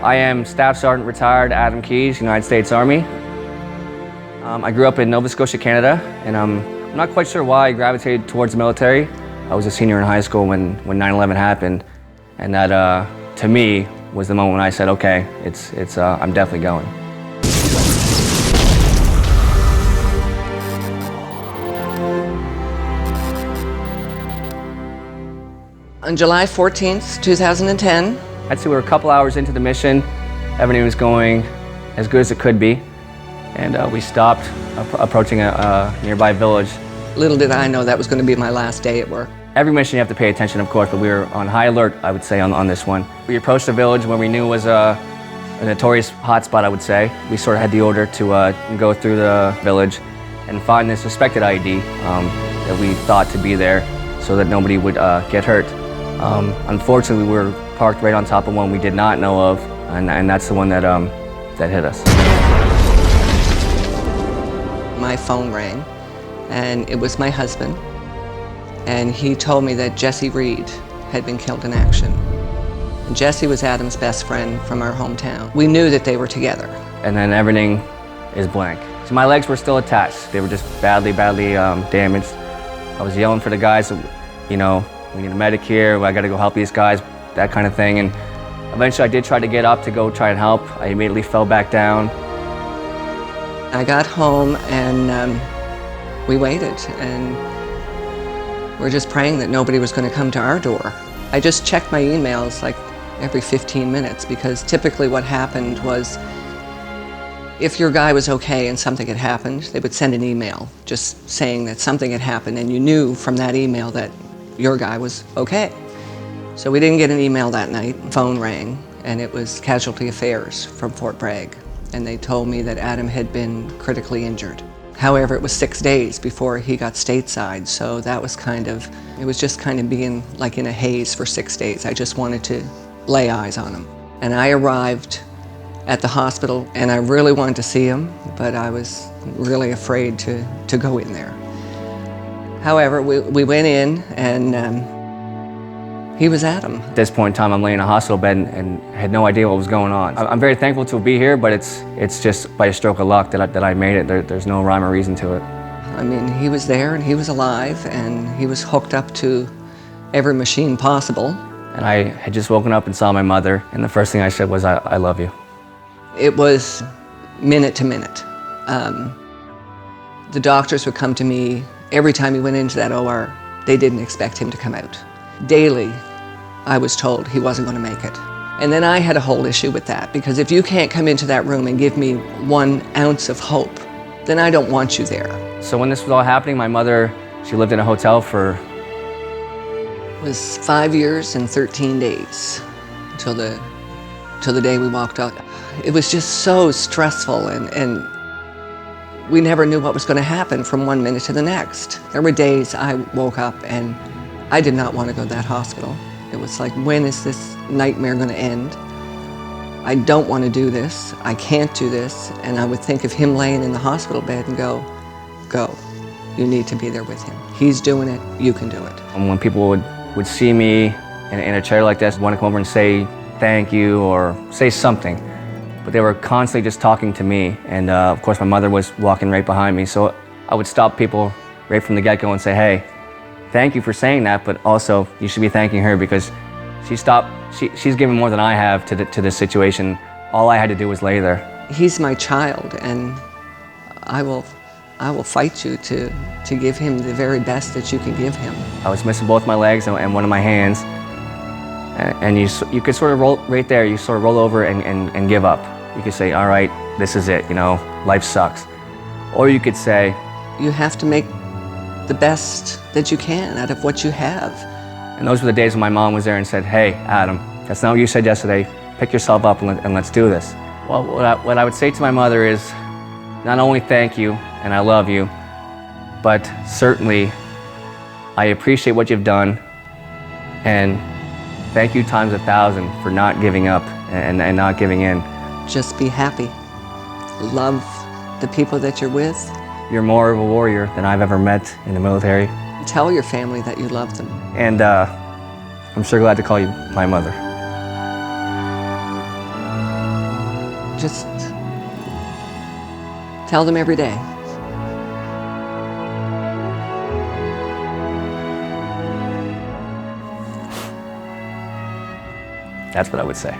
I am Staff Sergeant retired Adam Keys, United States Army. I grew up in Nova Scotia, Canada, and I'm not quite sure why I gravitated towards the military. I was a senior in high school when 9/11 happened, and that, to me, was the moment when I said, okay, I'm definitely going. On July 14th, 2010, I'd say we were a couple hours into the mission. Everything was going as good as it could be, and we stopped approaching a nearby village. little did I know that was going to be my last day at work. Every mission you have to pay attention, of course, but we were on high alert, I would say, on this one. We approached the village when we knew was a notorious hotspot, I would say. We sort of had the order to go through the village and find this suspected ID that we thought to be there so that nobody would get hurt. Unfortunately, we were parked right on top of one we did not know of, and that's the one that hit us. My phone rang, and it was my husband, and he told me that Jesse Reed had been killed in action. And Jesse was Adam's best friend from our hometown. We knew that they were together. And then everything is blank. So my legs were still attached. They were just badly damaged. I was yelling for the guys, you know, we need a medic here, I gotta go help these guys, that kind of thing. And eventually I did try to get up to go try and help. I immediately fell back down. I got home and we waited, and we're just praying that nobody was going to come to our door. I just checked my emails like every 15 minutes because typically what happened was if your guy was okay and something had happened, they would send an email just saying that something had happened, and you knew from that email that your guy was okay. So we didn't get an email that night. Phone rang, and it was Casualty Affairs from Fort Bragg, and they told me that Adam had been critically injured. However, it was 6 days before he got stateside, so that was it was just kind of being like in a haze for 6 days. I just wanted to lay eyes on him. And I arrived at the hospital, and I really wanted to see him, but I was really afraid to go in there. However, we went in, and he was Adam. At this point in time, I'm laying in a hospital bed and had no idea what was going on. I'm very thankful to be here, but it's just by a stroke of luck that I made it. There's no rhyme or reason to it. I mean, he was there, and he was alive, and he was hooked up to every machine possible. And I had just woken up and saw my mother, and the first thing I said was, I love you. It was minute to minute. The doctors would come to me every time he went into that OR. They didn't expect him to come out. Daily, I was told he wasn't going to make it. And then I had a whole issue with that, because if you can't come into that room and give me 1 ounce of hope, then I don't want you there. So when this was all happening, my mother, she lived in a hotel for... It was 5 years and 13 days till the day we walked out. It was just so stressful, and we never knew what was going to happen from 1 minute to the next. There were days I woke up and I did not want to go to that hospital. It was like, when is this nightmare going to end? I don't want to do this. I can't do this. And I would think of him laying in the hospital bed and go. You need to be there with him. He's doing it, you can do it. And when people would see me in a chair like this, want to come over and say thank you or say something, but they were constantly just talking to me. And of course, my mother was walking right behind me. So I would stop people right from the get-go and say, hey, thank you for saying that, but also you should be thanking her because she's given more than I have to this situation. All I had to do was lay there. He's my child, and I will fight you to give him the very best that you can give him. I was missing both my legs and one of my hands, and you could sort of roll right there. You sort of roll over and give up. You could say, all right, this is it. You know, life sucks. Or you could say, you have to make the best that you can out of what you have. And those were the days when my mom was there and said, hey, Adam, that's not what you said yesterday. Pick yourself up and let's do this. Well, what I would say to my mother is, not only thank you and I love you, but certainly I appreciate what you've done, and thank you times 1,000 for not giving up and not giving in. Just be happy. Love the people that you're with. You're more of a warrior than I've ever met in the military. Tell your family that you love them. And I'm sure glad to call you my mother. just tell them every day. That's what I would say.